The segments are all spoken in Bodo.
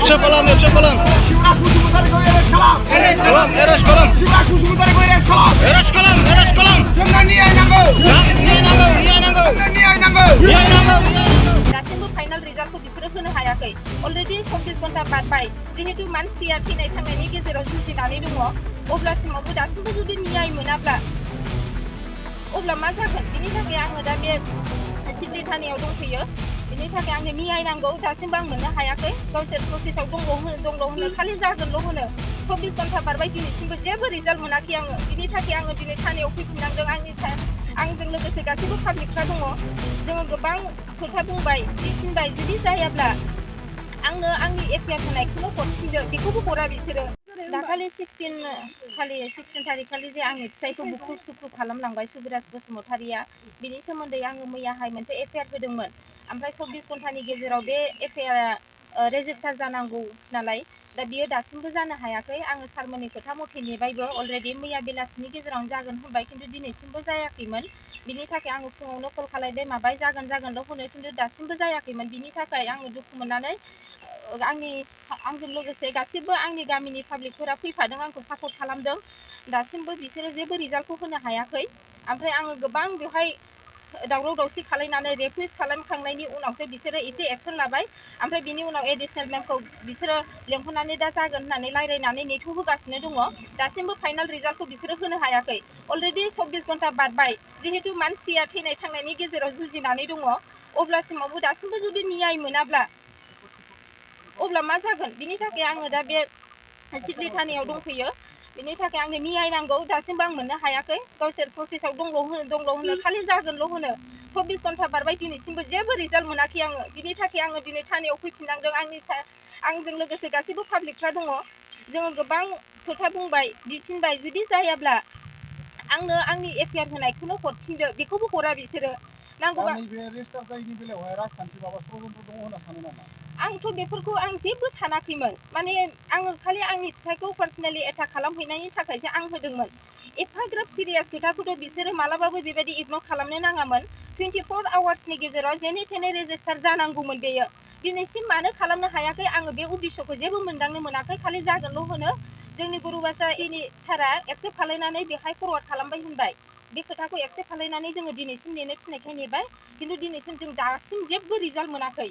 Kolam. Siuras Busumutariko Eres Kolam. Eres Kolam. Siuras Busumutariko Eres Kolam. Eres Kolam. Jangan niai nanggo. दासिमबो फाइनाल रिजाल्टखौ बिसोरो होनो हायाखै अलरेडि 24 घन्टा बारबाय जिहेतु मानसिया थैनाय थांनायनि गेजेराव जुजिनानै दङ अब्लासिमावबो दासिमबो जुदि न्याय मोनाब्ला अब्ला मा जागोन बिनि थाखाय आङो दा बे सिडली थानायाव दंफैयो बिनि थाखाय आंनो न्याय नांगौ दासिमबो आं मोननो हायाखै गावसोर प्रसेसआव दंल' होनो खालि जागोनल' होनो 24 घन्टा बारबाय दिनैसिमबो जेबो रिजाल्ट मोनाखै आङो बिनि थाखाय आङो दिनै थानायाव फैफिननांदों आंजों लोगोसे गासैबो पाब्लिकफ्रा दङ जोङो गोबां खोथा बुंबाय दिन्थिबाय जुदि जायाब्ला आंनो आंनि एफआइआर होनायखौनो हरफिनदो बेखौबो हरा बिसोरो दाखालि 16 थारिख खालि जे आंनि फिसायखौ बुख्रुब सुख्रुब खालामलांबाय सुबिराज बसुमतारिया बिनि सोमोन्दै आङो मैयाहाय मोनसे एफआइआर होदोंमोन ओमफ्राय 24 घन्टानि गेजेराव बे एफआइआर रेजिस्टार जानांगौ नालाय दा बियो दासिमबो जानो हायाखै आङो सारमोननि खोथा मथे नेबायबो अलरेडि मैया बेलासिनि गेजेरावनो जागोन होनबाय खिन्थु दिनैसिमबो जायाखैमोन बिनि थाखाय आङो फुङावनो कल खालामबाय माबाय जागोनल' होनो खिन्थु दासिमबो जायाखैमोन बिनि थाखाय आङो दुखु मोननानै आंजों लोगोसे गासिबो आंनि गामिनि पाब्लिकफोरा फैफादों आंखौ सापर्ट खालामदों दासिमबो बिसोरो जेबो रिजाल्टखौ होनो हायाखै ओमफ्राय आङो गोबां बेवहाय दावराव दावसि खालामनानै रिकुवेस्ट खालामखांनायनि उनावसो बिसोरो एसे एक्सन लाबाय ओमफ्राय बिनि उनाव एडिशनेल मेमखौ बिसोरो लेंहरनानै दा जागोन होननानै रायज्लायनानै नेथ'होगासिनो दङ दासिमबो फाइनाल रिजाल्टखौ बिसोरो होनो हायाखै अलरेडि 24 घन्टा बारबाय जिहेतु मानसिया थैनाय थांनायनि गेजेराव जुजिनानै दङ अब्लासिमावबो दासिमबो जुदि न्याय मोनाब्ला अब्ला मा जागोन बिनि थाखाय आङो दा बे सिडली थानायाव दंफैयो बिनि थाखाय आंनो न्याय नांगौ दासिमबो आं मोननो हायाखै गावसोर प्रसेसआव दंल' होनो खालि जागोनल' होनो 24 घन्टा बारबाय दिनैसिमबो जेबो रिजाल्ट मोनाखै आङो बिनि थाखाय आङो दिनै थानायाव फैफिननांदों आंजों लोगोसे गासैबो पाब्लिकफ्रा दङ जोङो गोबां खोथा बुंबाय दिन्थिबाय जुदि जायाब्ला आंनो आंनि एफआइआर होनायखौनो हरफिनदो बेखौबो हरा बिसोरो नांगौबा आंथ' बेफोरखौ आं जेबो सानाखैमोन माने आङो खालि आंनि फिसायखौ पार्सनेलि एटाक खालामहैनायनि थाखायसो आं होदोंमोन एफाग्राब सिरियास खोथाखौथ' बिसोरो मालाबाबो बेबायदि इगनर खालामनो नाङामोन 24 आवार्सनि गेजेराव जेने थेने रेजिस्टार जानांगौमोन बेयो दिनैसिम मानो खालामनो हायाखै आङो बे उद्देश्यखौ जेबो मोनदांनो मोनाखै खालि जागोनल' होनो जोंनि गुरुबासा एनि सारा एक्सेप्ट खालामनानै बेहाय फरवार्ड खालामबाय होनबाय बे खोथाखौ एक्सेप्ट खालामनानै जोङो दिनैसिम नेनो थिननायखाय नेबाय खिन्थु दिनैसिम जों दासिम जेबो रिजाल्ट मोनाखै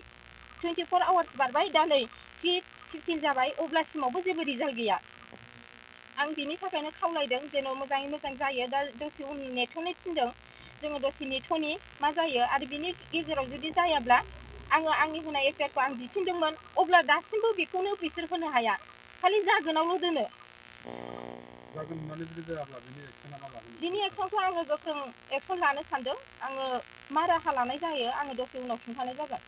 24 आवार्स बारबाय दा नै 3:15 जाबाय अब्लासिमावबो जेबो रिजाल्ट गैया आं बिनि थाखायनो खावलायदों जेन' मोजाङै मोजां जायो दा दसे उन नेथ'नो थिनदों जोङो दसे नेथ'नि मा जायो आरो बिनि गेजेराव जुदि जायाब्ला आङो आंनि होनाय एफआइआरखौ आं दिन्थिदोंमोन अब्ला दासिमबो बेखौनो बिसोर होनो हाया खालि जागोनावल' दोनो बिनि एक्सनखौ आङो गोख्रों एक्सन लानो सानदों आङो मा राहा लानाय जायो आङो दसे उनाव खिन्थानाय जागोन